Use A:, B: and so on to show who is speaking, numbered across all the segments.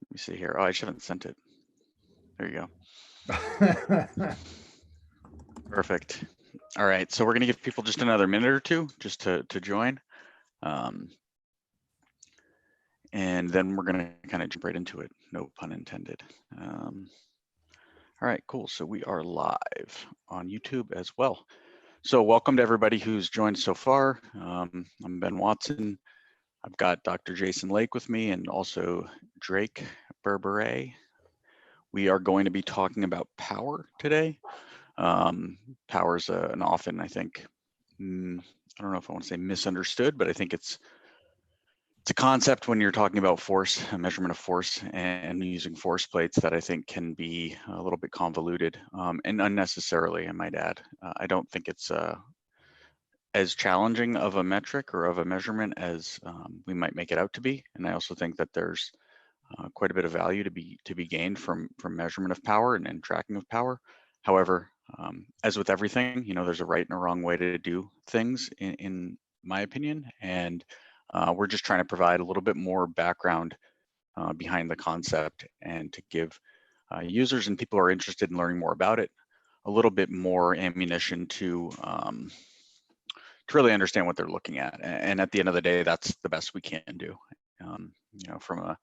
A: Let me see here. Oh, I just haven't sent it. There you go. Perfect. All right, so we're going to give people just another minute or two just to join. And then we're going to kind of jump right into it. No pun intended. All right, cool. So we are live on YouTube as well. So welcome to everybody who's joined so far. I'm Ben Watson. I've got Dr. Jason Lake with me and also Drake Berberet. We are going to be talking about power today. Power is an often, I think, I don't know if I want to say misunderstood, but I think it's a concept when you're talking about force, a measurement of force, and using force plates that I think can be a little bit convoluted and unnecessarily, I might add. I don't think it's as challenging of a metric or of a measurement as we might make it out to be. And I also think that there's quite a bit of value to be gained from measurement of power and tracking of power. However, as with everything, there's a right and a wrong way to do things in my opinion. And we're just trying to provide a little bit more background behind the concept and to give users and people who are interested in learning more about it a little bit more ammunition to really understand what they're looking at. And at the end of the day, that's the best we can do. From a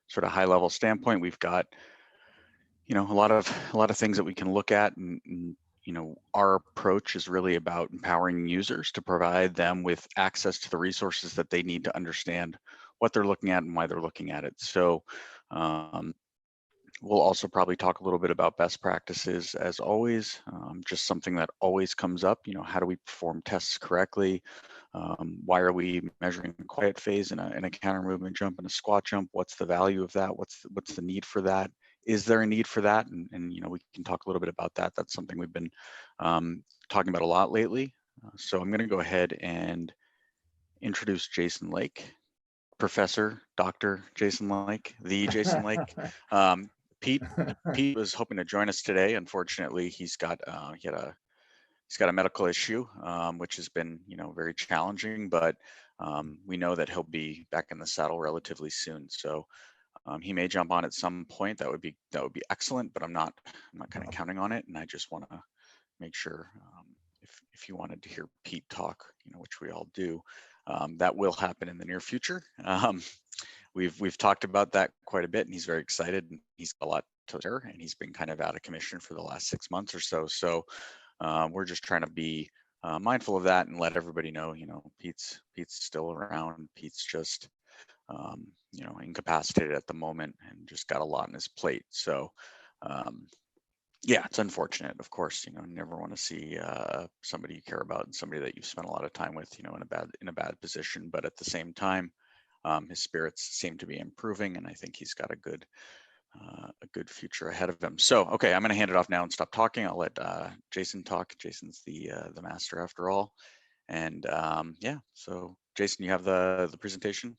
A: sort of high level standpoint, we've got a lot of things that we can look at, and our approach is really about empowering users to provide them with access to the resources that they need to understand what they're looking at and why they're looking at it. So we'll also probably talk a little bit about best practices as always, just something that always comes up. How do we perform tests correctly? Why are we measuring a quiet phase in a counter movement jump and a squat jump? What's the value of that? What's the need for that? Is there a need for that? And we can talk a little bit about that. That's something we've been talking about a lot lately. So I'm going to go ahead and introduce Jason Lake, Professor Dr. Jason Lake, the Jason Lake. Pete was hoping to join us today. Unfortunately, he's got a medical issue, which has been very challenging. But we know that he'll be back in the saddle relatively soon. So he may jump on at some point. That would be excellent. But I'm not kind of counting on it. And I just want to make sure if you wanted to hear Pete talk, which we all do, that will happen in the near future. We've talked about that quite a bit, and he's very excited, and he's got a lot to share, and he's been kind of out of commission for the last 6 months or so. So we're just trying to be mindful of that and let everybody know, Pete's still around. Pete's just, incapacitated at the moment and just got a lot on his plate. So yeah, it's unfortunate, of course. You never want to see somebody you care about and somebody that you've spent a lot of time with, in a bad position. But at the same time, his spirits seem to be improving, and I think he's got a good future ahead of him. So, okay, I'm going to hand it off now and stop talking. I'll let Jason talk. Jason's the master after all. And yeah, so Jason, you have the presentation?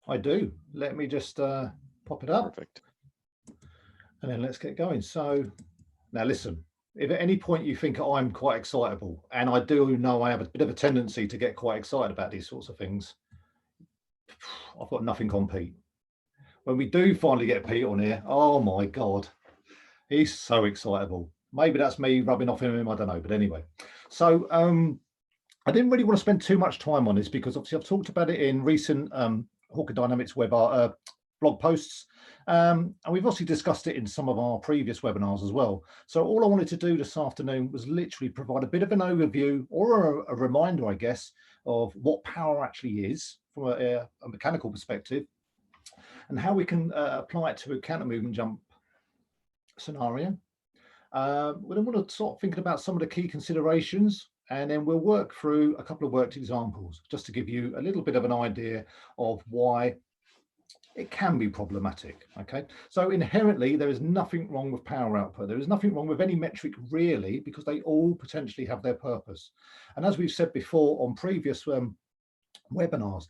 B: I do. Let me just pop it up.
A: Perfect.
B: And then let's get going. So now listen, if at any point you think I'm quite excitable, and I do know I have a bit of a tendency to get quite excited about these sorts of things, I've got nothing on Pete. When we do finally get Pete on here, oh my God, he's so excitable. Maybe that's me rubbing off him, I don't know. But anyway, so I didn't really want to spend too much time on this because obviously I've talked about it in recent Hawker Dynamics webinar blog posts. And we've also discussed it in some of our previous webinars as well. So all I wanted to do this afternoon was literally provide a bit of an overview or a reminder, I guess, of what power actually is from a mechanical perspective and how we can apply it to a counter movement jump scenario. We then want to start thinking about some of the key considerations, and then we'll work through a couple of worked examples just to give you a little bit of an idea of why it can be problematic. Okay, so inherently there is nothing wrong with power output. There is nothing wrong with any metric really, because they all potentially have their purpose. And as we've said before on previous webinars,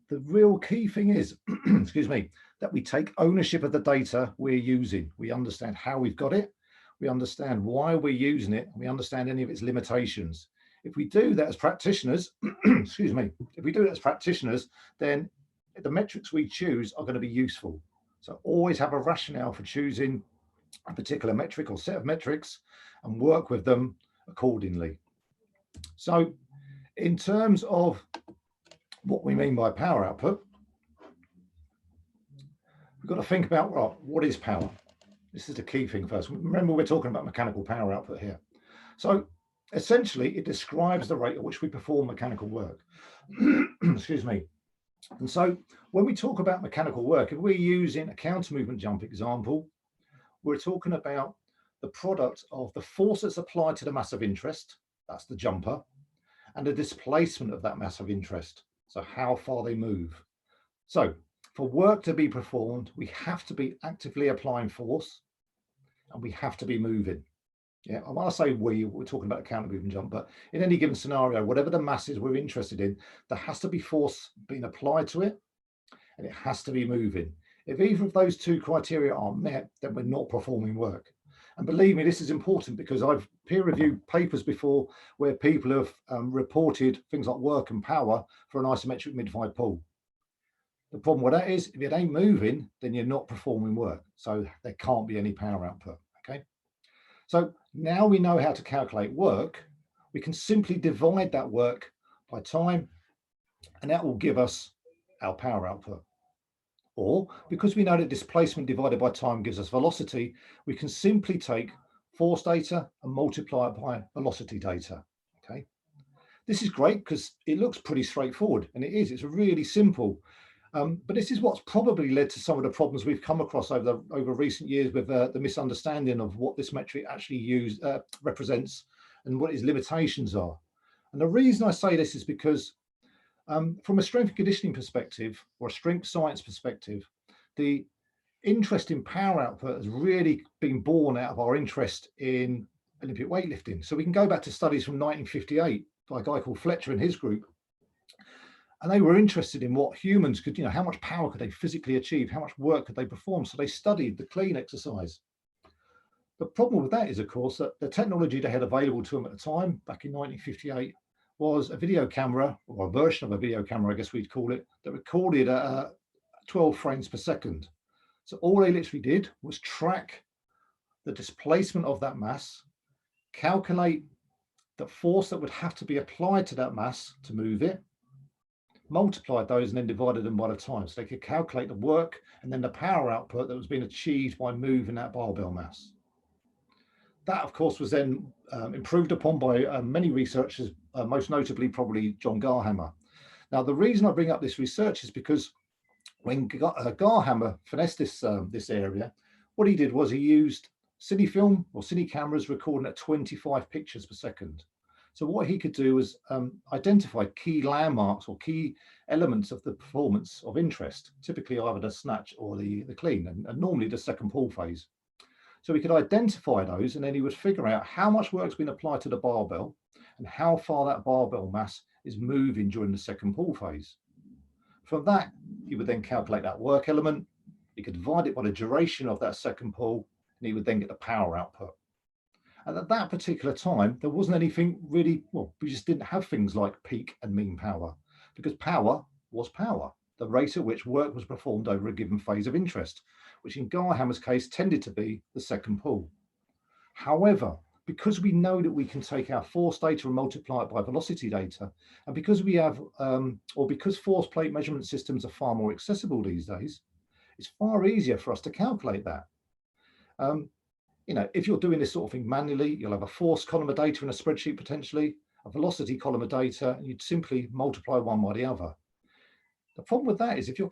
B: the real key thing is, excuse me, that we take ownership of the data we're using. We understand how we've got it. We understand why we're using it. And we understand any of its limitations. If we do that as practitioners, excuse me, if we do that as practitioners, then the metrics we choose are going to be useful. So always have a rationale for choosing a particular metric or set of metrics and work with them accordingly. So in terms of what we mean by power output, we've got to think about, well, what is power? This is the key thing first. Remember, we're talking about mechanical power output here. So essentially, it describes the rate at which we perform mechanical work. Excuse me. And so when we talk about mechanical work, if we're using a counter movement jump example, we're talking about the product of the force that's applied to the mass of interest, that's the jumper, and the displacement of that mass of interest, so how far they move. So for work to be performed, we have to be actively applying force and we have to be moving. Yeah, I want to say we're talking about a counter movement jump, but in any given scenario, whatever the masses we're interested in, there has to be force being applied to it and it has to be moving. If either of those two criteria aren't met, then we're not performing work. And believe me, this is important because I've peer-reviewed papers before where people have reported things like work and power for an isometric mid-five pull. The problem with that is if it ain't moving, then you're not performing work. So there can't be any power output, okay? So now we know how to calculate work, we can simply divide that work by time, and that will give us our power output. Or because we know that displacement divided by time gives us velocity, we can simply take force data and multiply it by velocity data, okay? This is great because it looks pretty straightforward, and it is, it's really simple. But this is what's probably led to some of the problems we've come across over recent years with the misunderstanding of what this metric actually represents and what its limitations are. And the reason I say this is because from a strength and conditioning perspective or a strength science perspective, the interest in power output has really been born out of our interest in Olympic weightlifting. So we can go back to studies from 1958 by a guy called Fletcher and his group. And they were interested in what humans could, how much power could they physically achieve? How much work could they perform? So they studied the clean exercise. The problem with that is, of course, that the technology they had available to them at the time, back in 1958, was a video camera, or a version of a video camera, I guess we'd call it, that recorded at 12 frames per second. So all they literally did was track the displacement of that mass, calculate the force that would have to be applied to that mass to move it, multiplied those and then divided them by the time. So they could calculate the work and then the power output that was being achieved by moving that barbell mass. That, of course, was then improved upon by many researchers, most notably probably John Garhammer. Now, the reason I bring up this research is because when Garhammer finessed this area, what he did was he used cine film or cine cameras recording at 25 pictures per second. So what he could do was identify key landmarks or key elements of the performance of interest, typically either the snatch or the clean, and normally the second pull phase. So he could identify those, and then he would figure out how much work's been applied to the barbell and how far that barbell mass is moving during the second pull phase. From that, he would then calculate that work element. He could divide it by the duration of that second pull, and he would then get the power output. And at that particular time, there wasn't anything really, well, we just didn't have things like peak and mean power, because power was power, the rate at which work was performed over a given phase of interest, which in Garhammer's case tended to be the second pull. However, because we know that we can take our force data and multiply it by velocity data, and because we have, or because force plate measurement systems are far more accessible these days, it's far easier for us to calculate that. If you're doing this sort of thing manually, you'll have a force column of data in a spreadsheet potentially, a velocity column of data, and you'd simply multiply one by the other. The problem with that is if you're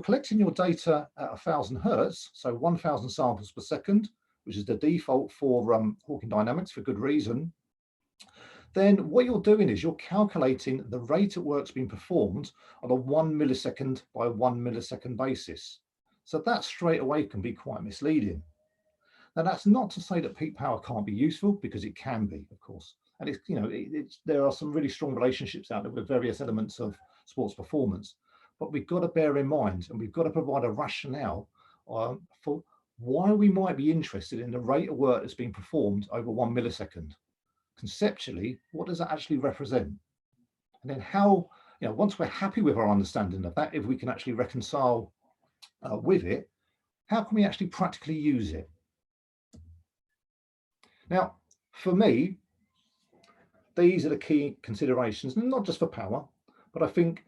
B: collecting your data at 1,000 hertz, so 1,000 samples per second, which is the default for Hawking dynamics for good reason, then what you're doing is you're calculating the rate at work's being performed on a 1 millisecond by 1 millisecond basis. So that straight away can be quite misleading. Now, that's not to say that peak power can't be useful, because it can be, of course. And there are some really strong relationships out there with various elements of sports performance. But we've got to bear in mind, and we've got to provide a rationale for why we might be interested in the rate of work that's being performed over 1 millisecond. Conceptually, what does that actually represent? And then how, once we're happy with our understanding of that, if we can actually reconcile with it, how can we actually practically use it? Now, for me, these are the key considerations, not just for power, but I think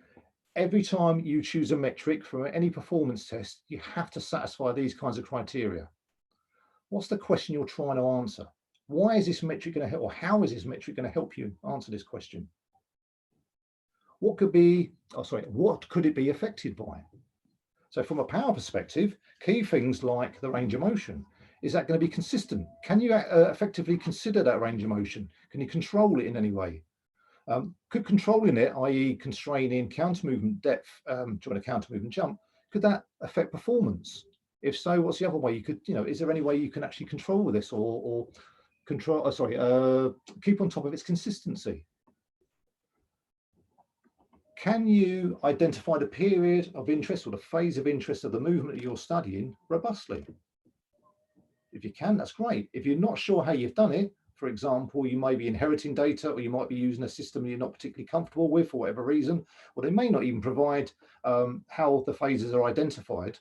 B: every time you choose a metric for any performance test, you have to satisfy these kinds of criteria. What's the question you're trying to answer? Why is this metric going to help, or how is this metric going to help you answer this question? What could it be affected by? So from a power perspective, key things like the range of motion. Is that going to be consistent? Can you effectively consider that range of motion? Can you control it in any way? Could controlling it, i.e. constraining counter movement depth during a counter movement jump, could that affect performance? If so, what's the other way you could, is there any way you can actually control this or control, keep on top of its consistency? Can you identify the period of interest or the phase of interest of the movement that you're studying robustly? If you can, that's great. If you're not sure how you've done it, for example, you may be inheriting data, or you might be using a system you're not particularly comfortable with for whatever reason, or they may not even provide how the phases are identified,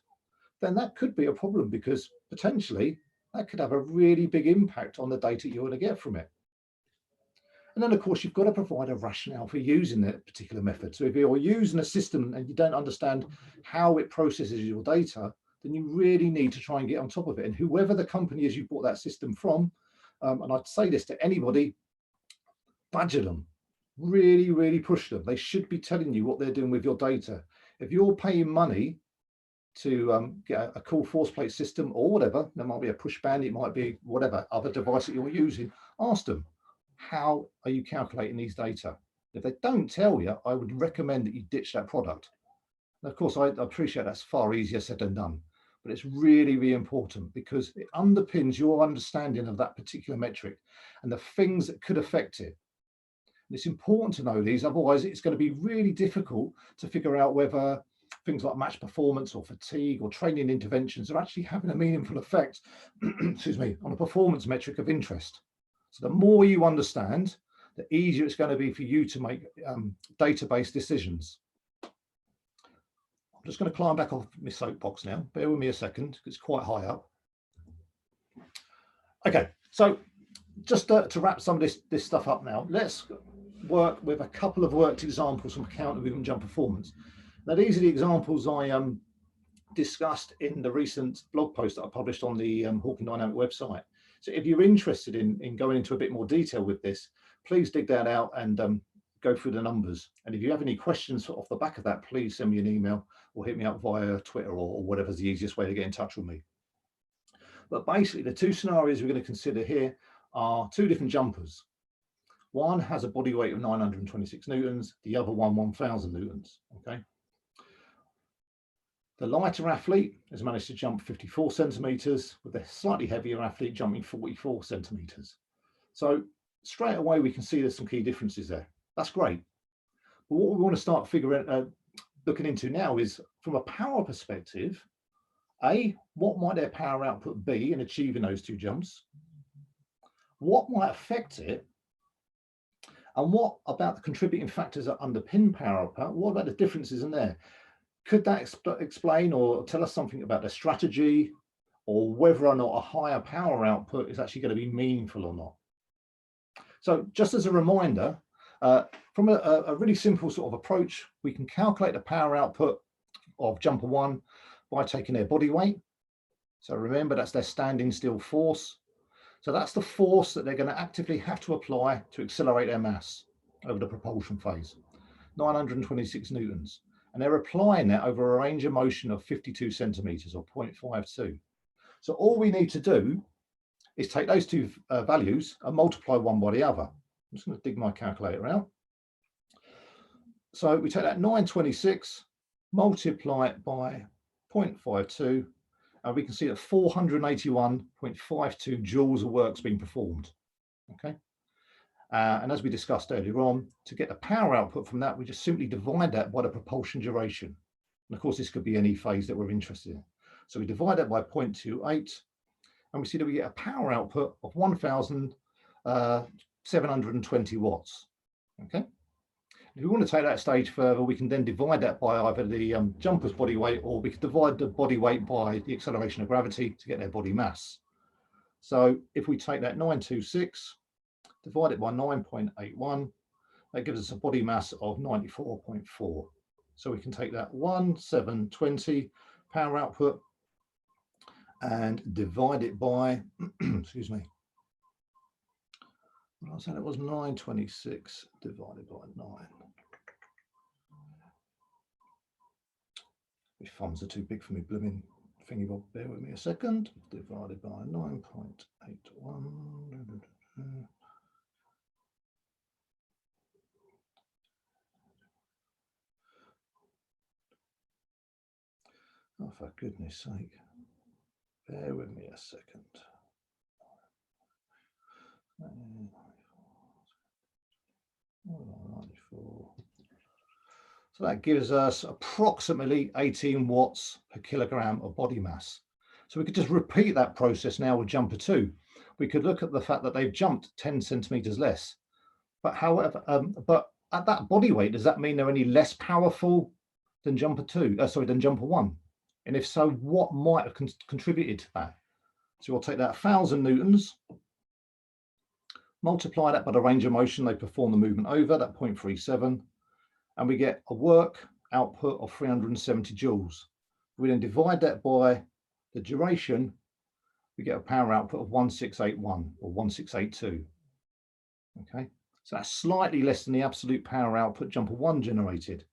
B: then that could be a problem, because potentially that could have a really big impact on the data you're going to get from it. And then, of course, you've got to provide a rationale for using that particular method. So if you're using a system and you don't understand how it processes your data, then you really need to try and get on top of it. And whoever the company is you bought that system from, and I'd say this to anybody, badger them, really, really push them. They should be telling you what they're doing with your data. If you're paying money to get a cool force plate system or whatever, there might be a push band, it might be whatever other device that you're using, ask them, how are you calculating these data? If they don't tell you, I would recommend that you ditch that product. And of course, I appreciate that's far easier said than done, but it's really, really important because it underpins your understanding of that particular metric and the things that could affect it. And it's important to know these, otherwise it's going to be really difficult to figure out whether things like match performance or fatigue or training interventions are actually having a meaningful effect, excuse me, on a performance metric of interest. So the more you understand, the easier it's going to be for you to make database decisions. I'm just going to climb back off my soapbox now. Bear with me a second, it's quite high up. Okay, so just to wrap some of this stuff up now, let's work with a couple of worked examples from counter movement jump performance. Now, these are the examples I discussed in the recent blog post that I published on the Hawkin Dynamic website. So if you're interested in going into a bit more detail with this, please dig that out and go through the numbers. And if you have any questions off the back of that, please send me an email or hit me up via Twitter or whatever's the easiest way to get in touch with me. But basically, the two scenarios we're going to consider here are two different jumpers. One has a body weight of 926 newtons, the other one 1000 newtons, okay? The lighter athlete has managed to jump 54 centimeters, with the slightly heavier athlete jumping 44 centimeters. So straight away, we can see there's some key differences there. That's great. But what we want to start looking into now is, from a power perspective, what might their power output be in achieving those two jumps? What might affect it? And what about the contributing factors that underpin power output? What about the differences in there? Could that explain or tell us something about the strategy, or whether or not a higher power output is actually going to be meaningful or not? So just as a reminder, from a really simple sort of approach, we can calculate the power output of jumper one by taking their body weight. So remember, that's their standing still force. So that's the force that they're going to actively have to apply to accelerate their mass over the propulsion phase, 926 newtons. And they're applying that over a range of motion of 52 centimeters or 0.52. So all we need to do is take those two values and multiply one by the other. I'm just going to dig my calculator out. So we take that 926, multiply it by 0.52, and we can see that 481.52 joules of work's been performed. Okay. And as we discussed earlier on, to get the power output from that, we just simply divide that by the propulsion duration. And of course, this could be any phase that we're interested in. So we divide that by 0.28, and we see that we get a power output of 1,720 watts. Okay. If we want to take that stage further, we can then divide that by either the jumper's body weight, or we could divide the body weight by the acceleration of gravity to get their body mass. So if we take that 926, divide it by 9.81, that gives us a body mass of 94.4. So we can take that 1720 power output and divide it by, excuse me, I said it was 926 divided by 9. My thumbs are too big for me blooming thingy bob. Bear with me a second. Divided by 9.81. Oh, for goodness sake. Bear with me a second. 94. So that gives us approximately 18 watts per kilogram of body mass. So we could just repeat that process now with jumper 2. We could look at the fact that they've jumped 10 centimeters less. But however, but at that body weight, does that mean they're any less powerful than jumper 2? Than jumper 1? And if so, what might have contributed to that? So we'll take that 1,000 newtons, multiply that by the range of motion they perform the movement over, that 0.37, and we get a work output of 370 joules. We then divide that by the duration, we get a power output of 1681 or 1682. Okay, so that's slightly less than the absolute power output jumper 1 generated.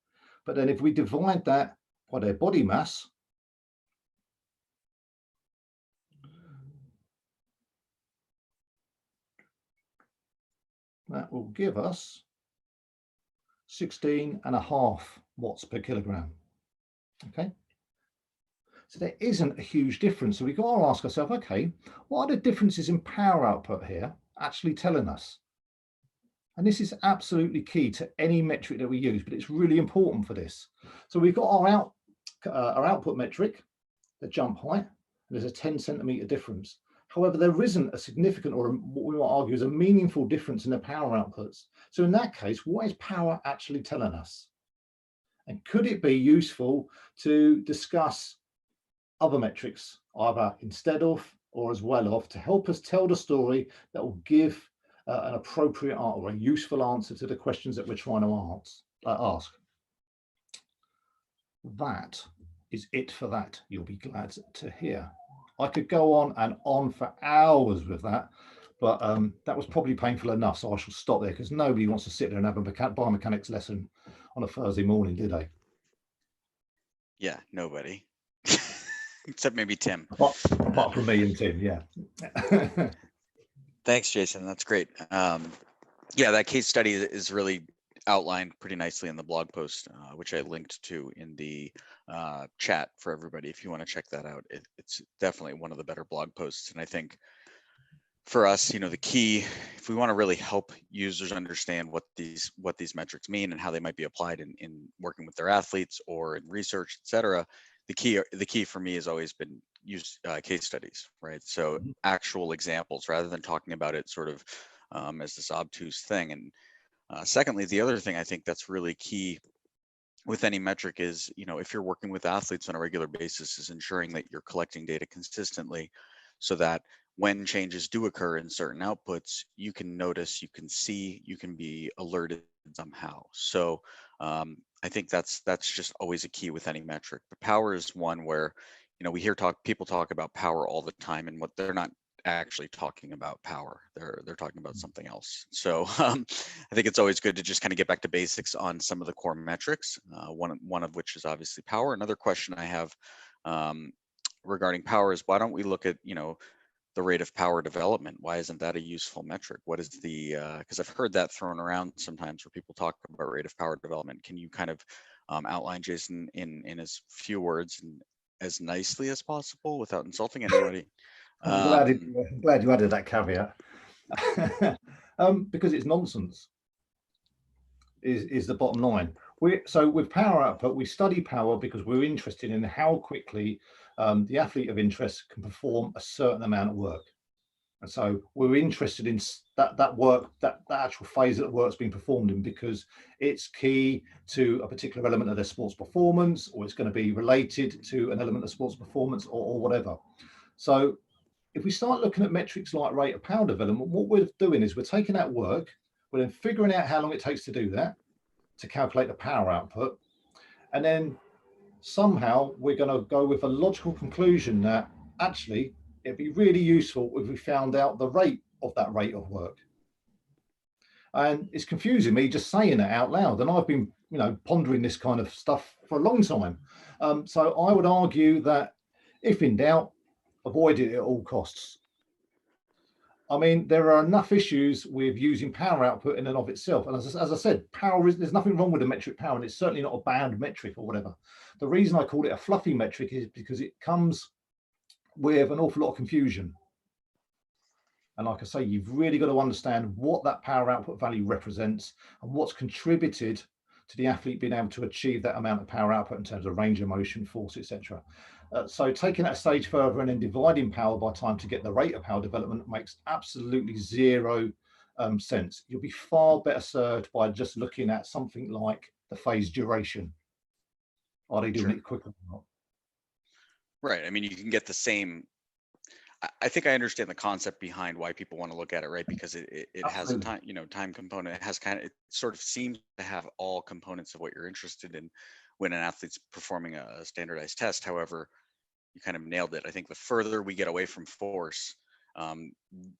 B: But then if we divide that by their body mass, that will give us 16.5 watts per kilogram. Okay, so there isn't a huge difference. So we've got to ask ourselves, okay, what are the differences in power output here actually telling us? And this is absolutely key to any metric that we use, but it's really important for this. So we've got our output metric, the jump height, and there's a 10 centimeter difference. However, there isn't a significant, or what we might argue is a meaningful difference in the power outputs. So in that case, what is power actually telling us? And could it be useful to discuss other metrics, either instead of or as well of, to help us tell the story that will give an appropriate or a useful answer to the questions that we're trying to ask? That is it for that. You'll be glad to hear. I could go on and on for hours with that, but that was probably painful enough, so I shall stop there, because nobody wants to sit there and have a biomechanics lesson on a Thursday morning, do they?
A: Yeah, nobody. Except maybe Tim.
B: Apart from me and Tim, yeah.
A: Thanks, Jason. That's great. Yeah, that case study is really outlined pretty nicely in the blog post, which I linked to in the chat for everybody. If you want to check that out, it's definitely one of the better blog posts. And I think for us, the key, if we want to really help users understand what these metrics mean and how they might be applied in working with their athletes or in research, et cetera, the key for me has always been use case studies, right? So actual examples rather than talking about it sort of as this obtuse thing. And secondly, the other thing I think that's really key with any metric is, if you're working with athletes on a regular basis, is ensuring that you're collecting data consistently so that when changes do occur in certain outputs, you can notice, you can see, you can be alerted somehow. So I think that's just always a key with any metric. But power is one where, we hear people talk about power all the time, and what they're not actually talking about power. They're talking about something else. So I think it's always good to just kind of get back to basics on some of the core metrics. One of which is obviously power. Another question I have regarding power is, why don't we look at the rate of power development? Why isn't that a useful metric? What is the because I've heard that thrown around sometimes where people talk about rate of power development. Can you kind of outline, Jason, in as few words and as nicely as possible without insulting anybody?
B: I'm glad you added that caveat. Because it's nonsense is the bottom line. So with power output, we study power because we're interested in how quickly the athlete of interest can perform a certain amount of work. And so we're interested in that work, that actual phase that the work's being performed in, because it's key to a particular element of their sports performance, or it's going to be related to an element of sports performance, or whatever. So if we start looking at metrics like rate of power development, what we're doing is we're taking that work, we're then figuring out how long it takes to do that, to calculate the power output, and then somehow we're going to go with a logical conclusion that actually it'd be really useful if we found out the rate of that rate of work. And it's confusing me just saying it out loud. And I've been, pondering this kind of stuff for a long time. So I would argue that if in doubt, avoid it at all costs. I mean, there are enough issues with using power output in and of itself. And as I said, there's nothing wrong with the metric power, and it's certainly not a bad metric or whatever. The reason I call it a fluffy metric is because it comes with an awful lot of confusion. And like I say, you've really got to understand what that power output value represents and what's contributed to the athlete being able to achieve that amount of power output in terms of range of motion, force, etc. So taking that a stage further and then dividing power by time to get the rate of power development makes absolutely zero sense. You'll be far better served by just looking at something like the phase duration. Are they doing
A: Sure.
B: it quicker or not?
A: Right. I mean, you can get the same. I think I understand the concept behind why people want to look at it, right? Because it has a
B: Absolutely.
A: time component. It has it sort of seems to have all components of what you're interested in when an athlete's performing a standardized test. However, you kind of nailed it. I think the further we get away from force, um,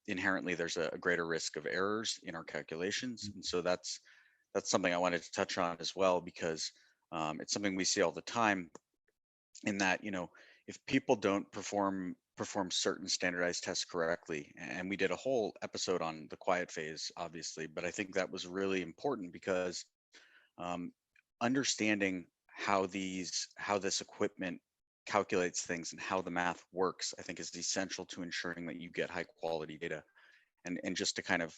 A: inherently there's a greater risk of errors in our calculations, and so that's something I wanted to touch on as well, because it's something we see all the time. In that, if people don't perform certain standardized tests correctly, and we did a whole episode on the quiet phase, obviously, but I think that was really important because um, understanding how this equipment calculates things and how the math works, I think, is essential to ensuring that you get high quality data. And just to kind of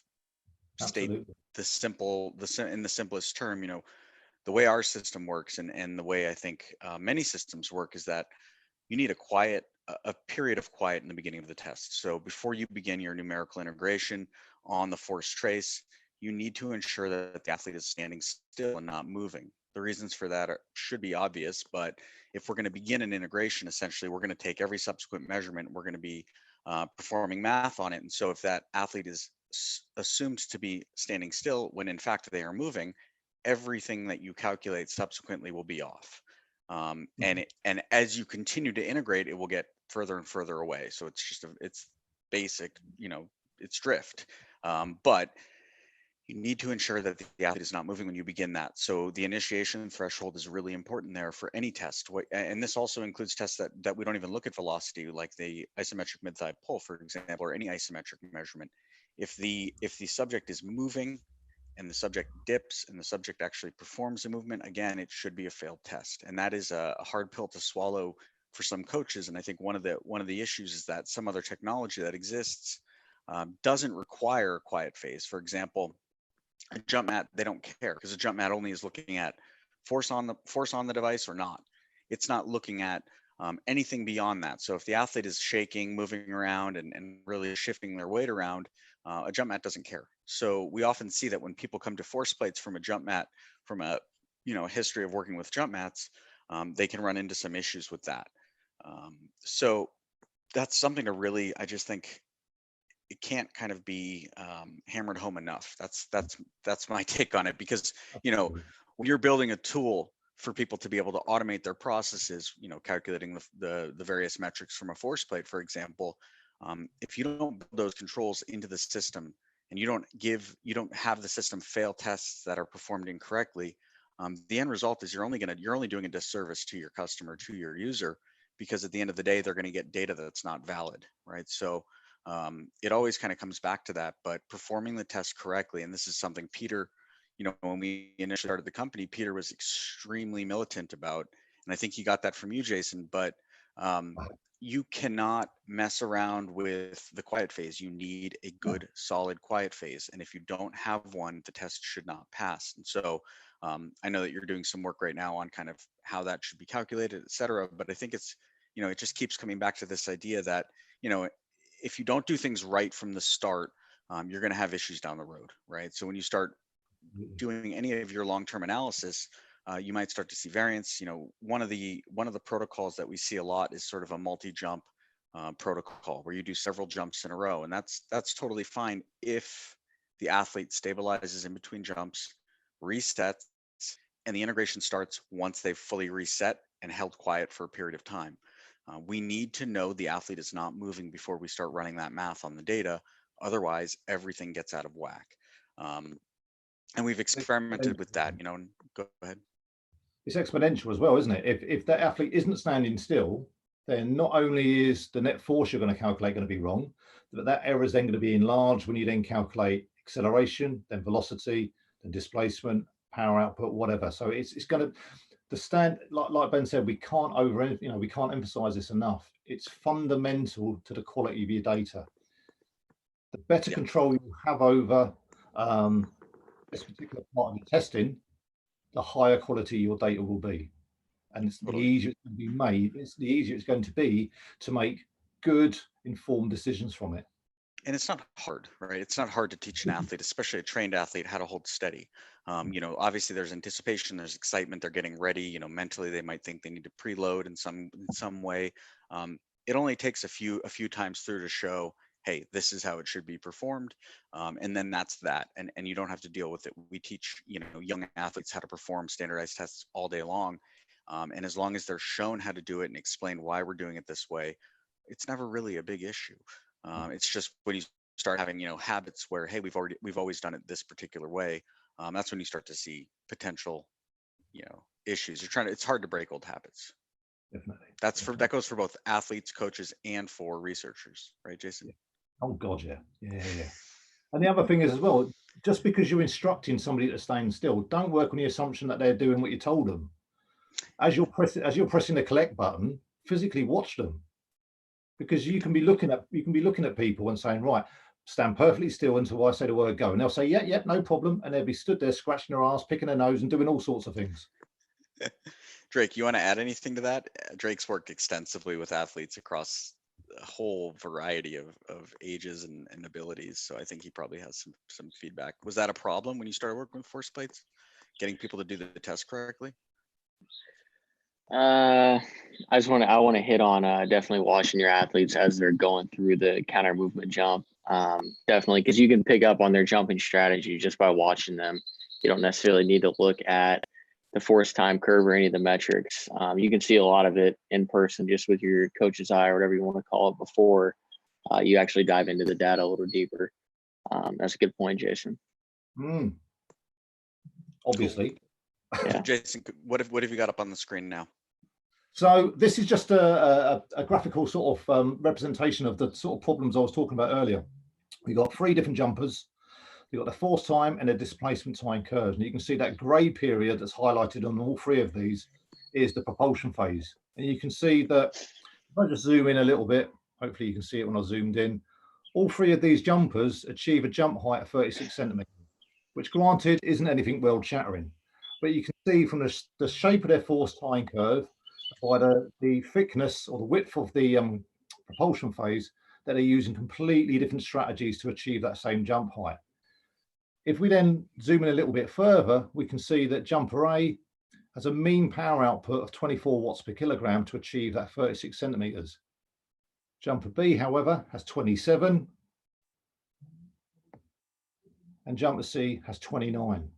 A: state
B: Absolutely.
A: in the simplest term, the way our system works, and the way I think many systems work, is that you need a period of quiet in the beginning of the test. So before you begin your numerical integration on the force trace, you need to ensure that the athlete is standing still and not moving. The reasons for that should be obvious, but if we're going to begin an integration, essentially we're going to take every subsequent measurement, we're going to be performing math on it. And so if that athlete is assumed to be standing still when in fact they are moving, everything that you calculate subsequently will be off. And as you continue to integrate, it will get further and further away. So it's basic, it's drift. But you need to ensure that the athlete is not moving when you begin that. So the initiation threshold is really important there for any test. And this also includes tests that we don't even look at velocity, like the isometric mid-thigh pull, for example, or any isometric measurement. If the subject is moving and the subject dips and the subject actually performs a movement, again, it should be a failed test. And that is a hard pill to swallow for some coaches. And I think one of the issues is that some other technology that exists doesn't require a quiet phase. For example, a jump mat, they don't care, because a jump mat only is looking at force on the device or not. It's not looking at anything beyond that. So if the athlete is shaking, moving around, and really shifting their weight around, a jump mat doesn't care. So we often see that when people come to force plates from a jump mat, from a history of working with jump mats, they can run into some issues with that. So that's something to really, I just think it can't kind of be hammered home enough. That's my take on it, because
B: Absolutely.
A: when you're building a tool for people to be able to automate their processes, calculating the various metrics from a force plate, for example, if you don't build those controls into the system, and you don't have the system fail tests that are performed incorrectly, the end result is you're only doing a disservice to your customer, to your user, because at the end of the day, they're going to get data that's not valid, right? So it always kind of comes back to that. But performing the test correctly, and this is something Peter, when we initially started the company, Peter was extremely militant about, and I think he got that from you, Jason. But you cannot mess around with the quiet phase. You need a good, solid quiet phase, and if you don't have one, the test should not pass. And so I know that you're doing some work right now on kind of how that should be calculated, et cetera. But I think it's, it just keeps coming back to this idea that, you know, if you don't do things right from the start, you're going to have issues down the road, right? So when you start doing any of your long-term analysis, you might start to see variance. One of the protocols that we see a lot is sort of a multi-jump protocol where you do several jumps in a row, and that's totally fine if the athlete stabilizes in between jumps, resets, and the integration starts once they've fully reset and held quiet for a period of time. We need to know the athlete is not moving before we start running that math on the data. Otherwise, everything gets out of whack. And we've experimented with that, and go ahead.
B: It's exponential as well, isn't it? If that athlete isn't standing still, then not only is the net force you're going to calculate going to be wrong, but that error is then going to be enlarged when you then calculate acceleration, then velocity, then displacement, power output, whatever. So it's going to like Ben said, we can't we can't emphasize this enough. It's fundamental to the quality of your data. The better control you have over this particular part of your testing, the higher quality your data will be. And it's the easier it's going to be made, the easier it's going to be to make good, informed decisions from it.
A: And it's not hard, right? It's not hard to teach an athlete, especially a trained athlete, how to hold steady. Obviously there's anticipation, there's excitement, they're getting ready. Mentally they might think they need to preload in some way. It only takes a few times through to show, hey, this is how it should be performed, and then that's that, and you don't have to deal with it. We teach young athletes how to perform standardized tests all day long, and as long as they're shown how to do it and explain why we're doing it this way, it's never really a big issue. It's just when you start having habits where, hey, we've always done it this particular way, that's when you start to see potential issues. It's hard to break old habits.
B: Definitely.
A: That goes for both athletes, coaches, and for researchers, right, Jason?
B: Oh God, yeah. And the other thing is as well, just because you're instructing somebody to stand still, don't work on the assumption that they're doing what you told them. As you're pressing the collect button, physically watch them, because you can be looking at people and saying, right, stand perfectly still until I say the word go, and they'll say, yeah, no problem, and they'll be stood there scratching their ass, picking their nose, and doing all sorts of things.
A: Drake, you want to add anything to that? Drake's worked extensively with athletes across a whole variety of ages and abilities, so I think he probably has some feedback. Was that a problem when you started working with force plates, getting people to do the test correctly?
C: I want to hit on definitely watching your athletes as they're going through the counter movement jump. Definitely, because you can pick up on their jumping strategy just by watching them. You don't necessarily need to look at the force time curve or any of the metrics. You can see a lot of it in person just with your coach's eye or whatever you want to call it before you actually dive into the data a little deeper. That's a good point, Jason.
B: Obviously.
A: Yeah. Jason, what have you got up on the screen now?
B: So this is just a graphical sort of representation of the sort of problems I was talking about earlier. We've got 3 different jumpers. You've got the force time and the displacement time curves. And you can see that grey period that's highlighted on all 3 of these is the propulsion phase. And you can see that, if I just zoom in a little bit, hopefully you can see it when I zoomed in, all 3 of these jumpers achieve a jump height of 36 centimeters, which granted isn't anything world shattering. But you can see from the shape of their force time curve, by the thickness or the width of the propulsion phase, that they're using completely different strategies to achieve that same jump height. If we then zoom in a little bit further, we can see that jumper A has a mean power output of 24 watts per kilogram to achieve that 36 centimeters. Jumper B, however, has 27, and jumper C has 29.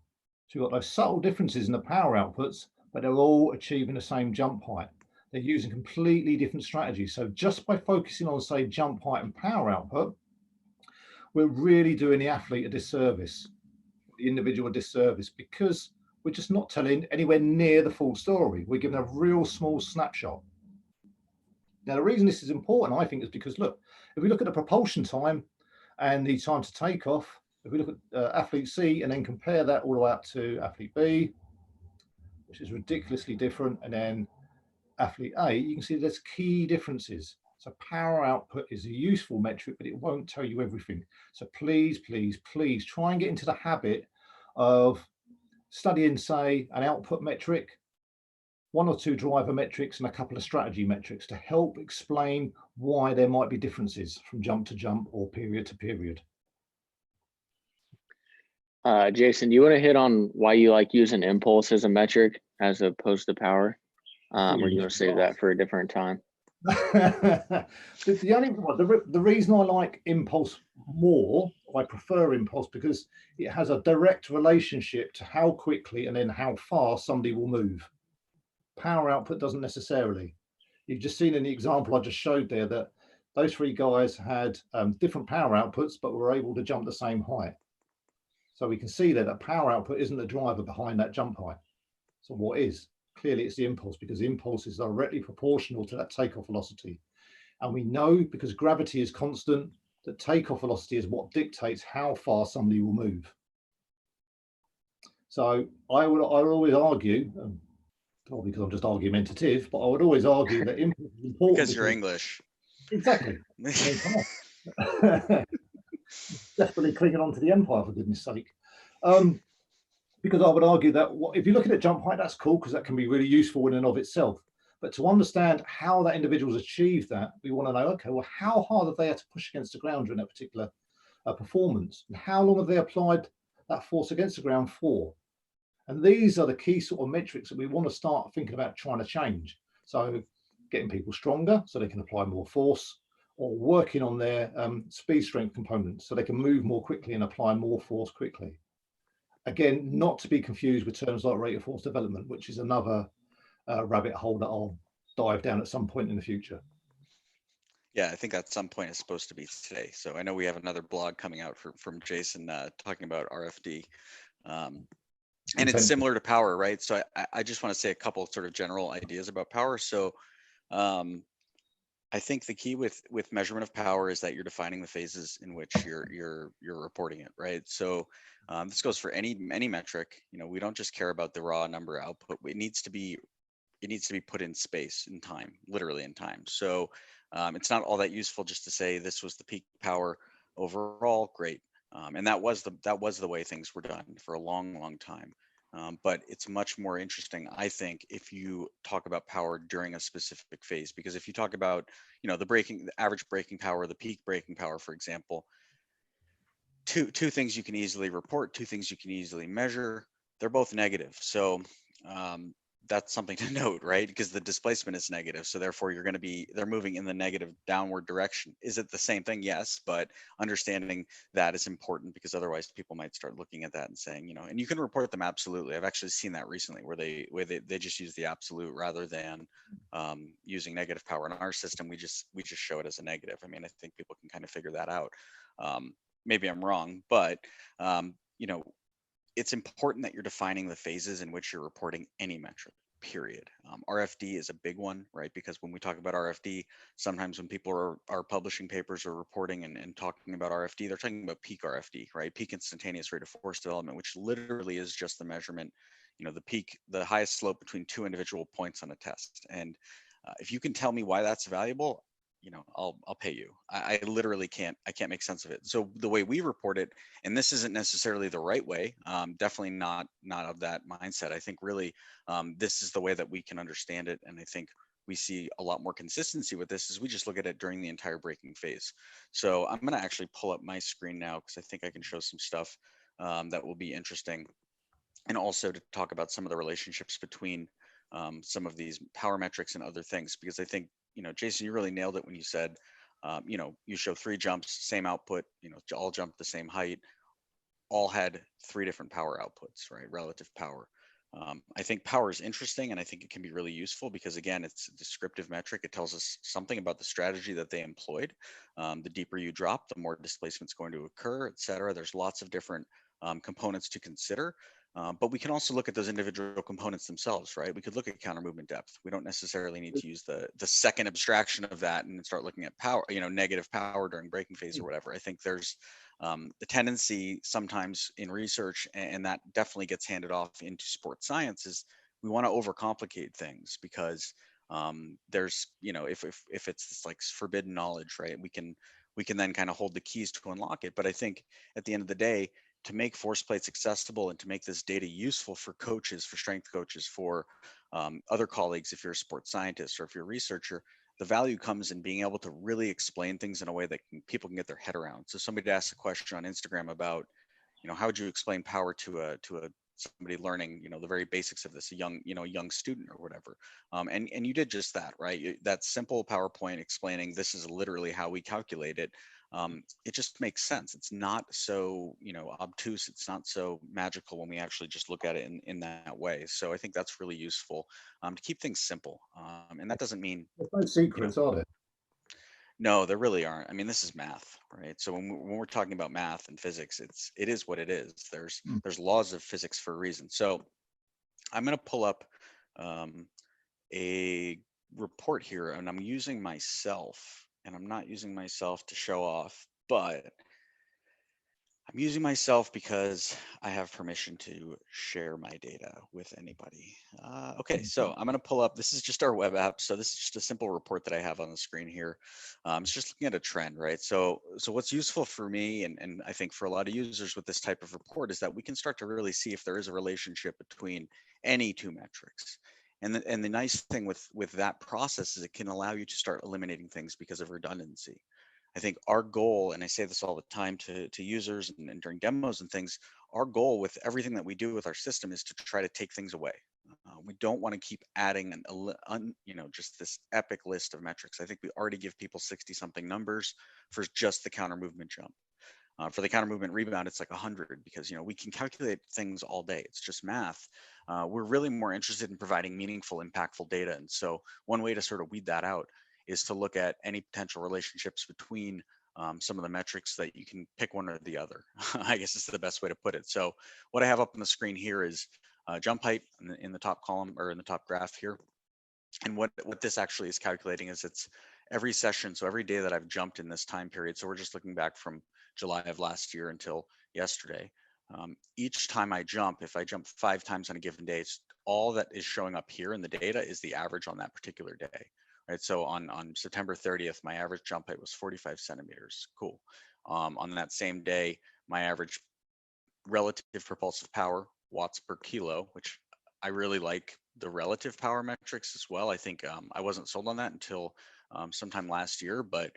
B: So you've got those subtle differences in the power outputs, but they're all achieving the same jump height. They're using completely different strategies. So just by focusing on, say, jump height and power output, we're really doing the athlete a disservice, the individual a disservice, because we're just not telling anywhere near the full story. We're giving a real small snapshot. Now, the reason this is important, I think, is because, look, if we look at the propulsion time and the time to take off, if we look at athlete C and then compare that all the way up to athlete B, which is ridiculously different, and then athlete A, you can see there's key differences. So power output is a useful metric, but it won't tell you everything. So please, please, please try and get into the habit of studying, say, an output metric one or two driver metrics and a couple of strategy metrics to help explain why there might be differences from jump to jump or period to period.
C: Jason, do you want to hit on why you like using impulse as a metric as opposed to power? Or do you want to save that for a different time?
B: The reason I like impulse more, I prefer impulse, because it has a direct relationship to how quickly and then how far somebody will move. Power output doesn't necessarily. You've just seen in the example I just showed there that those three guys had different power outputs, but were able to jump the same height. So we can see there that power output isn't the driver behind that jump height. So what is? Clearly it's the impulse, because the impulse is directly proportional to that takeoff velocity. And we know, because gravity is constant, that takeoff velocity is what dictates how far somebody will move. So I would always argue, probably because I'm just argumentative, but I would always argue that impulse is important.
A: Because you're English.
B: Exactly. I mean, come on. Desperately clinging on to the empire, for goodness sake. Because I would argue that if you're looking at jump height, that's cool, because that can be really useful in and of itself. But to understand how that individual's achieved that, we want to know, okay, well, how hard have they had to push against the ground during that particular performance? And how long have they applied that force against the ground for? And these are the key sort of metrics that we want to start thinking about trying to change. So getting people stronger so they can apply more force, or working on their speed strength components so they can move more quickly and apply more force quickly. Again, not to be confused with terms like rate of force development, which is another rabbit hole that I'll dive down at some point in the future.
A: Yeah, I think at some point it's supposed to be today. So I know we have another blog coming out from Jason talking about RFD. And it's similar to power, right? So I just want to say a couple sort of general ideas about power. So I think the key with measurement of power is that you're defining the phases in which you're reporting it, right? So this goes for any metric. You know, we don't just care about the raw number output. It needs to be put in space, in time, literally in time. So it's not all that useful just to say this was the peak power overall, great. And that was the way things were done for a long time. But it's much more interesting, I think, if you talk about power during a specific phase, because if you talk about, you know, the average braking power, the peak braking power, for example, two things you can easily report, two things you can easily measure, they're both negative. So that's something to note, right? Because the displacement is negative. So therefore they're moving in the negative downward direction. Is it the same thing? Yes, but understanding that is important, because otherwise people might start looking at that and saying, you know, and you can report them absolutely. I've actually seen that recently where they just use the absolute rather than using negative power. In our system, we just show it as a negative. I mean, I think people can kind of figure that out. Maybe I'm wrong, but you know, it's important that you're defining the phases in which you're reporting any metric, period. RFD is a big one, right? Because when we talk about RFD, sometimes when people are publishing papers or reporting and talking about RFD, they're talking about peak RFD, right? Peak instantaneous rate of force development, which literally is just the measurement, you know, the highest slope between two individual points on a test. And if you can tell me why that's valuable, you know, I'll pay you. I literally can't make sense of it. So the way we report it, and this isn't necessarily the right way, definitely not of that mindset. I think really this is the way that we can understand it. And I think we see a lot more consistency with this is we just look at it during the entire braking phase. So I'm going to actually pull up my screen now, because I think I can show some stuff that will be interesting. And also to talk about some of the relationships between some of these power metrics and other things, because I think, you know, Jason, you really nailed it when you said, you know, you show 3 jumps, same output, you know, all jumped the same height, all had 3 different power outputs, right? Relative power. I think power is interesting, and I think it can be really useful because, again, it's a descriptive metric. It tells us something about the strategy that they employed. The deeper you drop, the more displacement's going to occur, et cetera. There's lots of different components to consider. But we can also look at those individual components themselves, right? We could look at counter movement depth. We don't necessarily need to use the second abstraction of that and start looking at power, you know, negative power during braking phase or whatever. I think there's the tendency sometimes in research, and that definitely gets handed off into sports science, is we want to overcomplicate things because there's, you know, if it's this like forbidden knowledge, right? We can then kind of hold the keys to unlock it. But I think at the end of the day, to make force plates accessible and to make this data useful for coaches, for strength coaches, for other colleagues, if you're a sports scientist or if you're a researcher, the value comes in being able to really explain things in a way that people can get their head around. So somebody asked a question on Instagram about, how would you explain power to a somebody learning, the very basics of this, a young student or whatever. And you did just that, right? That simple PowerPoint explaining this is literally how we calculate it. It just makes sense. It's not so, obtuse. It's not so magical when we actually just look at it in that way. So I think that's really useful to keep things simple. And that doesn't mean,
B: There's no secrets, are there?
A: no, there really aren't. I mean, this is math, right? So when we're talking about math and physics, it is what it is. There's laws of physics for a reason. So I'm going to pull up a report here, and I'm using myself, and I'm not using myself to show off, but I'm using myself because I have permission to share my data with anybody. Okay, so I'm going to pull up, this is just our web app. So this is just a simple report that I have on the screen here. It's just looking at a trend, right? So what's useful for me, and I think for a lot of users with this type of report, is that we can start to really see if there is a relationship between any two metrics. And the nice thing with that process is it can allow you to start eliminating things because of redundancy. I think our goal, and I say this all the time to users and during demos and things, our goal with everything that we do with our system is to try to take things away. We don't want to keep adding just this epic list of metrics. I think we already give people 60 something numbers for just the counter movement jump. For the counter movement rebound, it's like 100 because we can calculate things all day. It's just math. We're really more interested in providing meaningful, impactful data. And so one way to sort of weed that out is to look at any potential relationships between some of the metrics that you can pick one or the other. I guess is the best way to put it. So what I have up on the screen here is jump height in the top column or in the top graph here. And what this actually is calculating is it's every session. So every day that I've jumped in this time period. So we're just looking back from July of last year until yesterday. Each time I jump, if I jump 5 times on a given day, it's all that is showing up here in the data is the average on that particular day. Right. So on September 30th, my average jump height was 45 centimeters. Cool. On that same day, my average relative propulsive power, watts per kilo, which I really like the relative power metrics as well. I think I wasn't sold on that until sometime last year, but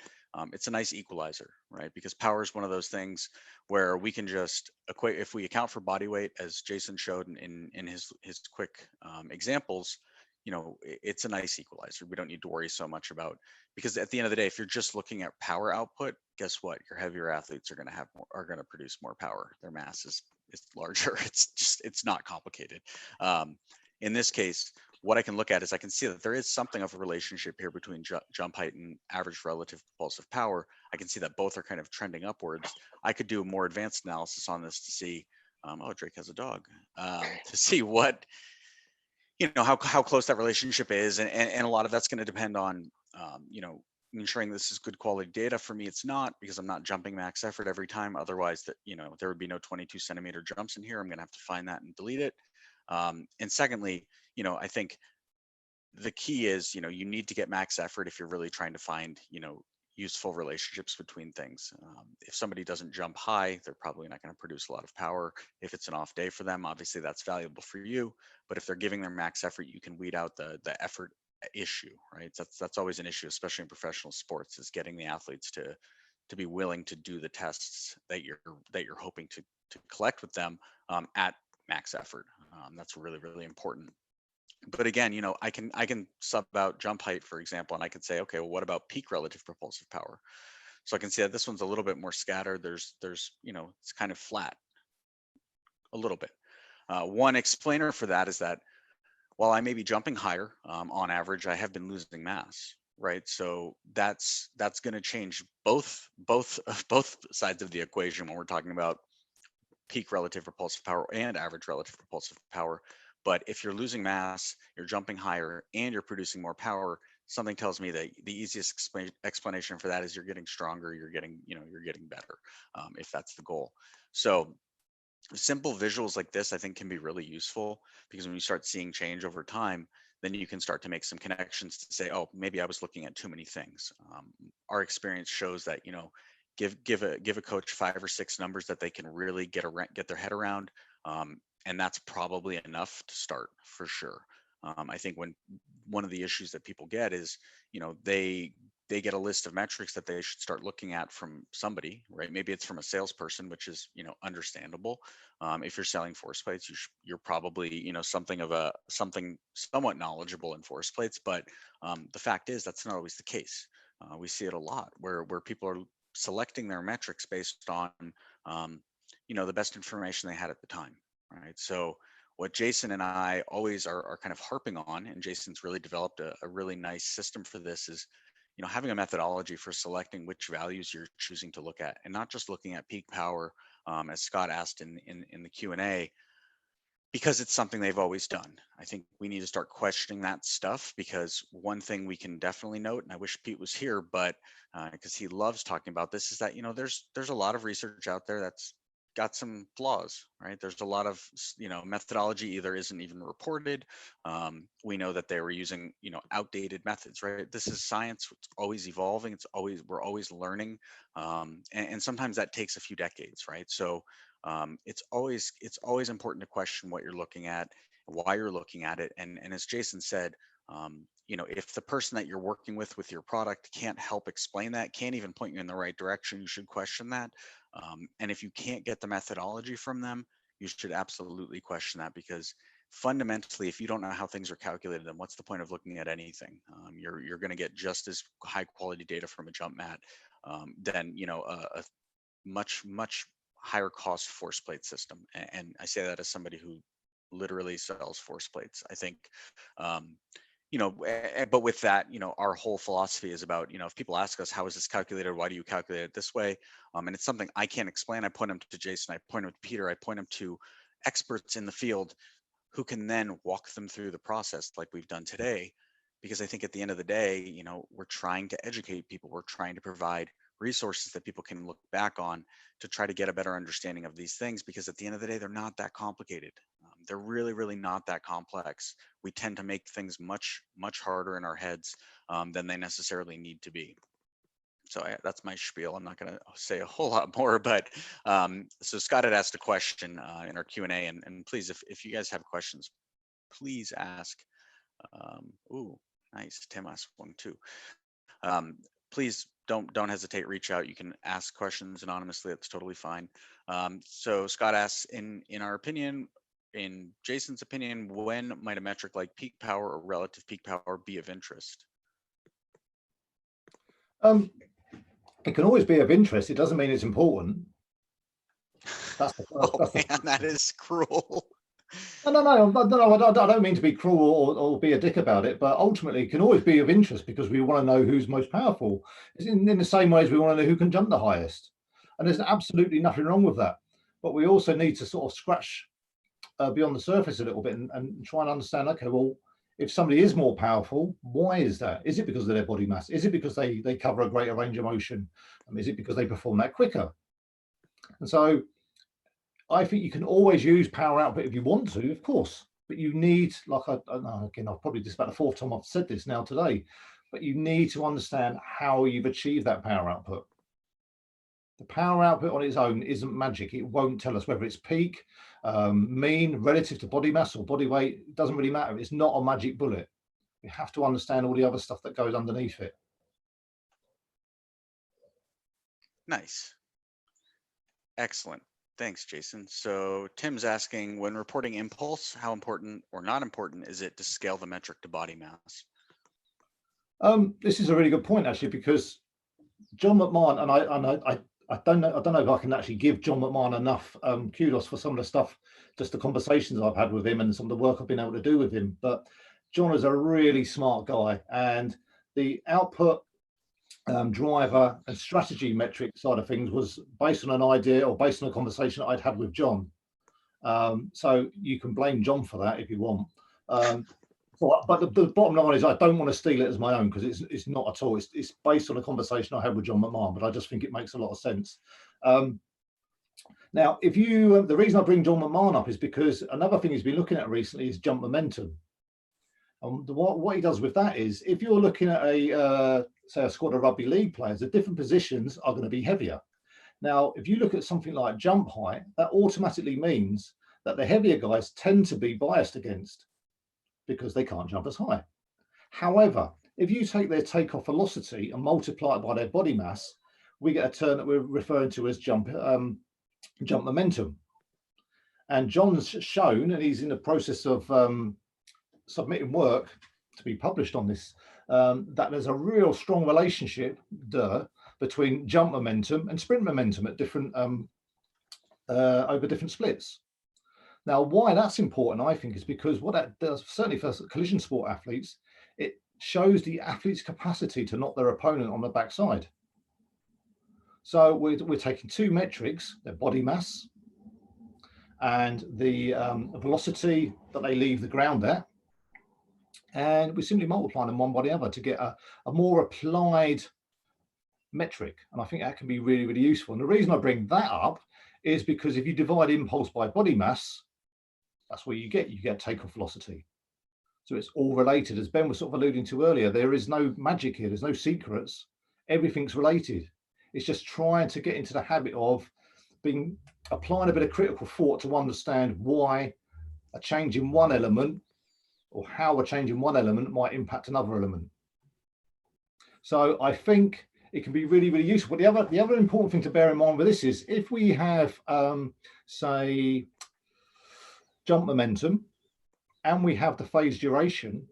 A: it's a nice equalizer, right? Because power is one of those things where we can just equate, if we account for body weight, as Jason showed in his quick examples, it's a nice equalizer. We don't need to worry so much about, because at the end of the day, if you're just looking at power output, guess what? Your heavier athletes are going to produce more power. Their mass is larger. It's not complicated. In this case, what I can look at is I can see that there is something of a relationship here between jump height and average relative propulsive power. I can see that both are kind of trending upwards. I could do a more advanced analysis on this to see, oh, Drake has a dog, to see what, how close that relationship is. And a lot of that's going to depend on, ensuring this is good quality data. For me, it's not, because I'm not jumping max effort every time. Otherwise, there would be no 22 centimeter jumps in here. I'm going to have to find that and delete it. And secondly, I think the key is, you need to get max effort if you're really trying to find, useful relationships between things. If somebody doesn't jump high, they're probably not going to produce a lot of power. If it's an off day for them, obviously that's valuable for you. But if they're giving their max effort, you can weed out the effort issue, right? That's always an issue, especially in professional sports, is getting the athletes to be willing to do the tests that you're hoping to collect with them at max effort. That's really, really important. But again, I can sub out jump height, for example, and I could say, okay, well, what about peak relative propulsive power? So I can see that this one's a little bit more scattered. There's it's kind of flat a little bit. One explainer for that is that while I may be jumping higher, on average, I have been losing mass, right? So that's going to change both sides of the equation when we're talking about peak relative propulsive power and average relative propulsive power. But if you're losing mass, you're jumping higher, and you're producing more power, something tells me that the easiest explanation for that is you're getting stronger, you're getting better, if that's the goal. So simple visuals like this, I think, can be really useful, because when you start seeing change over time, then you can start to make some connections to say, oh, maybe I was looking at too many things. Our experience shows that, give a coach 5 or 6 numbers that they can really get their head around, and that's probably enough to start for sure. I think one of the issues that people get is, they get a list of metrics that they should start looking at from somebody, right? Maybe it's from a salesperson, which is, understandable. If you're selling force plates, you're probably, something somewhat knowledgeable in force plates, but the fact is that's not always the case. We see it a lot where people are selecting their metrics based on, the best information they had at the time, right? So what Jason and I always are kind of harping on, and Jason's really developed a really nice system for this, is having a methodology for selecting which values you're choosing to look at, and not just looking at peak power, as Scott asked in the Q&A, because it's something they've always done. I think we need to start questioning that stuff, because one thing we can definitely note, and I wish Pete was here, but because he loves talking about this, is that there's a lot of research out there that's got some flaws, right? There's a lot of methodology either isn't even reported. We know that they were using outdated methods, right? This is science. It's always evolving. We're always learning, and sometimes that takes a few decades, right? So it's always important to question what you're looking at, why you're looking at it, and as Jason said, if the person that you're working with your product can't help explain that, can't even point you in the right direction, you should question that. And if you can't get the methodology from them, you should absolutely question that, because fundamentally, if you don't know how things are calculated, then what's the point of looking at anything? You're going to get just as high quality data from a jump mat than a much higher cost force plate system. And I say that as somebody who literally sells force plates. I think, but with that, our whole philosophy is about, if people ask us, how is this calculated? Why do you calculate it this way? And it's something I can't explain. I point them to Jason, I point them to Peter, I point them to experts in the field who can then walk them through the process like we've done today. Because I think at the end of the day, we're trying to educate people. We're trying to provide resources that people can look back on to try to get a better understanding of these things, because at the end of the day, they're not that complicated. They're really, really not that complex. We tend to make things much harder in our heads than they necessarily need to be. So that's my spiel. I'm not going to say a whole lot more, but so Scott had asked a question in our Q&A, and please, if you guys have questions, please ask. Ooh, nice. Tim asked one too. Please don't hesitate, reach out. You can ask questions anonymously. That's totally fine. So Scott asks, in our opinion, in Jason's opinion, when might a metric like peak power or relative peak power be of interest?
B: It can always be of interest. It doesn't mean it's important.
A: That is cruel.
B: No, I don't mean to be cruel or be a dick about it, but ultimately it can always be of interest, because we want to know who's most powerful. It's in the same way as we want to know who can jump the highest. And there's absolutely nothing wrong with that. But we also need to sort of scratch beyond the surface a little bit and try and understand, okay, well, if somebody is more powerful, why is that? Is it because of their body mass? Is it because they cover a greater range of motion? Is it because they perform that quicker? And so I think you can always use power output if you want to, of course, but you need, like, again, I've probably just about the fourth time I've said this now today, but you need to understand how you've achieved that power output. The power output on its own isn't magic. It won't tell us whether it's peak, mean, relative to body mass or body weight. It doesn't really matter. It's not a magic bullet. We have to understand all the other stuff that goes underneath it.
A: Nice. Excellent. Thanks, Jason. So Tim's asking, when reporting impulse, how important or not important is it to scale the metric to body mass?
B: This is a really good point, actually, because John McMahon, and I don't know if I can actually give John McMahon enough kudos for some of the stuff, just the conversations I've had with him and some of the work I've been able to do with him. But John is a really smart guy, and the output, driver and strategy metric side of things was based on an idea or based on a conversation I'd had with John. So you can blame John for that if you want. But the bottom line is I don't want to steal it as my own, because it's not at all. It's based on a conversation I had with John McMahon, but I just think it makes a lot of sense. Now, if you, the reason I bring John McMahon up is because another thing he's been looking at recently is jump momentum. What he does with that is, if you're looking at say a squad of rugby league players, the different positions are going to be heavier. Now, if you look at something like jump height, that automatically means that the heavier guys tend to be biased against because they can't jump as high. However, if you take their takeoff velocity and multiply it by their body mass, we get a term that we're referring to as jump momentum. And John's shown, and he's in the process of submitting work to be published on this, that there's a real strong relationship between jump momentum and sprint momentum at different over different splits. Now, why that's important, I think, is because what that does, certainly for collision sport athletes, it shows the athlete's capacity to knock their opponent on the backside. So we're taking two metrics, their body mass and the velocity that they leave the ground at, and we simply multiply them one by the other to get a more applied metric. And I think that can be really, really useful. And the reason I bring that up is because if you divide impulse by body mass, that's where you get takeoff velocity. So it's all related. As Ben was sort of alluding to earlier, there is no magic here. There's no secrets. Everything's related. It's just trying to get into the habit of applying a bit of critical thought to understand why a change in one element or how a change in one element might impact another element. So I think it can be really, really useful. But the other important thing to bear in mind with this is if we have, say, jump momentum and we have the phase duration,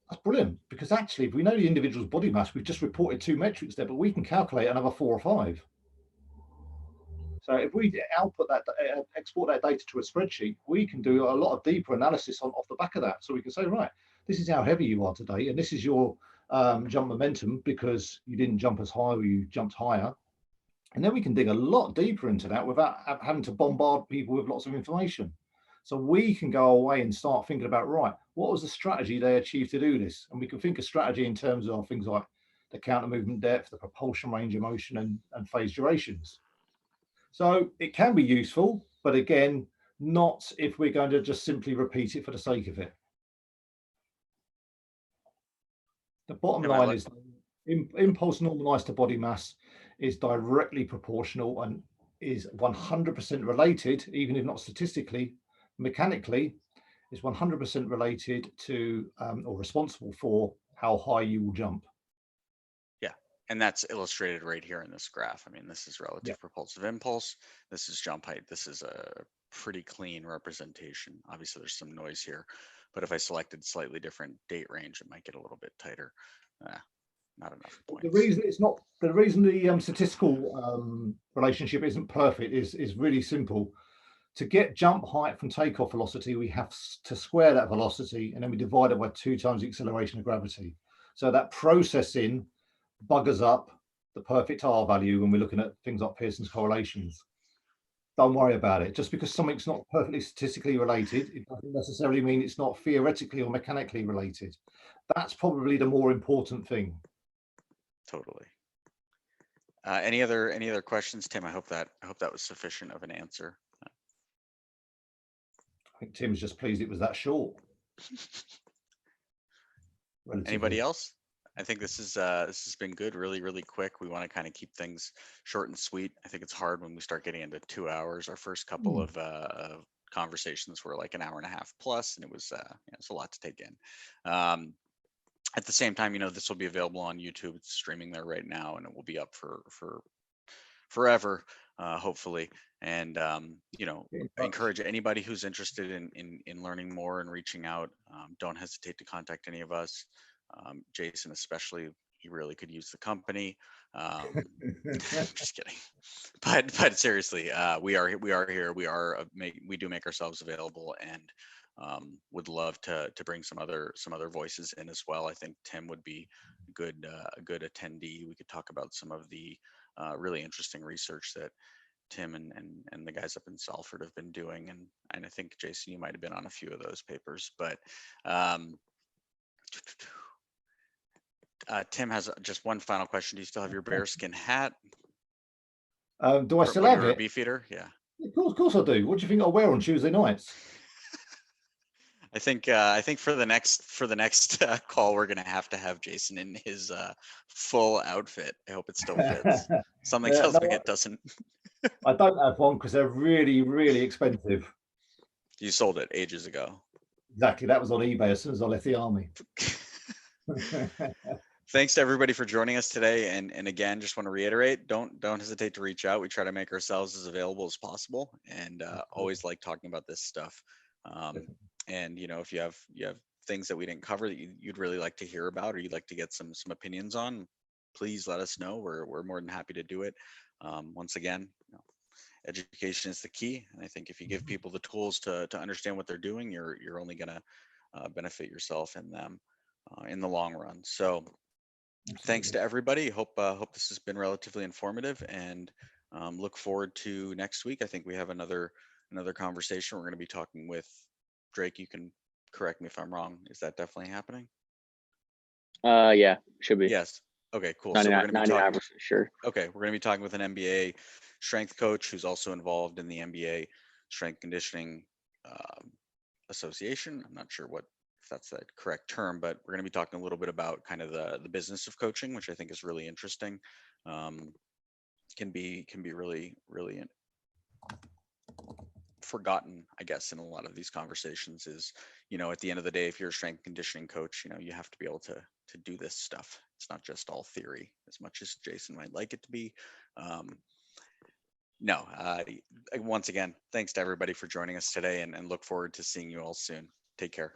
B: that's brilliant, because actually if we know the individual's body mass, we've just reported two metrics there, but we can calculate another 4 or 5. So if we output that, export that data to a spreadsheet, we can do a lot of deeper analysis off the back of that. So we can say, right, this is how heavy you are today, and this is your jump momentum because you didn't jump as high or you jumped higher. And then we can dig a lot deeper into that without having to bombard people with lots of information. So we can go away and start thinking about, right, what was the strategy they achieved to do this? And we can think of strategy in terms of things like the counter movement depth, the propulsion range of motion, and phase durations. So it can be useful, but again, not if we're going to just simply repeat it for the sake of it. The bottom line is impulse normalized to body mass is directly proportional and is 100% related, even if not statistically, mechanically, is 100% related to or responsible for how high you will jump.
A: And that's illustrated right here in this graph. I mean, this is relative propulsive impulse. This is jump height. This is a pretty clean representation. Obviously, there's some noise here, but if I selected slightly different date range, it might get a little bit tighter. Not enough points.
B: The reason the statistical relationship isn't perfect is really simple. To get jump height from takeoff velocity, we have to square that velocity, and then we divide it by 2 times the acceleration of gravity. So that processing buggers up the perfect R value when we're looking at things like Pearson's correlations. Don't worry about it. Just because something's not perfectly statistically related, it doesn't necessarily mean it's not theoretically or mechanically related. That's probably the more important thing.
A: Totally. Any other questions, Tim? I hope that was sufficient of an answer.
B: I think Tim's just pleased it was that short.
A: Anybody else? I think this has been good, really, really quick. We want to kind of keep things short and sweet. I think it's hard when we start getting into 2 hours. Our first couple of conversations were like an hour and a half plus, and it was a lot to take in. At the same time, this will be available on YouTube. It's streaming there right now, and it will be up for forever, hopefully. And I encourage anybody who's interested in learning more and reaching out. Don't hesitate to contact any of us. Jason especially, he really could use the company. Just kidding, but seriously, we are here. We do make ourselves available, and would love to bring some other voices in as well. I think Tim would be a good attendee. We could talk about some of the really interesting research that Tim and the guys up in Salford have been doing, and I think Jason, you might have been on a few of those papers, but Tim has just one final question. Do you still have your bearskin hat?
B: Do I still have it?
A: Beefeater? Yeah.
B: Of course I do. What do you think I wear on Tuesday nights?
A: I think for the next call, we're gonna have to have Jason in his full outfit. I hope it still fits. Something
B: Yeah,
A: tells me
B: no,
A: it doesn't.
B: I don't have one because they're really, really expensive.
A: You sold it ages ago.
B: Exactly. That was on eBay as soon as I left the army.
A: Thanks to everybody for joining us today. And again, just want to reiterate, don't hesitate to reach out. We try to make ourselves as available as possible, and always like talking about this stuff. And if you have things that we didn't cover that you'd really like to hear about, or you'd like to get some opinions on, please let us know. We're more than happy to do it. Once again, education is the key, and I think if you give people the tools to understand what they're doing, you're only going to benefit yourself and them in the long run. So thanks to everybody. Hope this has been relatively informative, and look forward to next week. I think we have another conversation. We're going to be talking with Drake. You can correct me if I'm wrong. Is that definitely happening?
C: Yeah, should be.
A: Yes. Okay, cool. So we're going to be
C: 99%
A: talking.
C: sure.
A: Okay, we're going to be talking with an NBA strength coach who's also involved in the NBA strength conditioning association. I'm not sure if that's the correct term, but we're going to be talking a little bit about kind of the business of coaching, which I think is really interesting. Can be really forgotten, I guess, in a lot of these conversations. Is at the end of the day, if you're a strength conditioning coach, you have to be able to do this stuff. It's not just all theory, as much as Jason might like it to be. No, once again, thanks to everybody for joining us today, and look forward to seeing you all soon. Take care.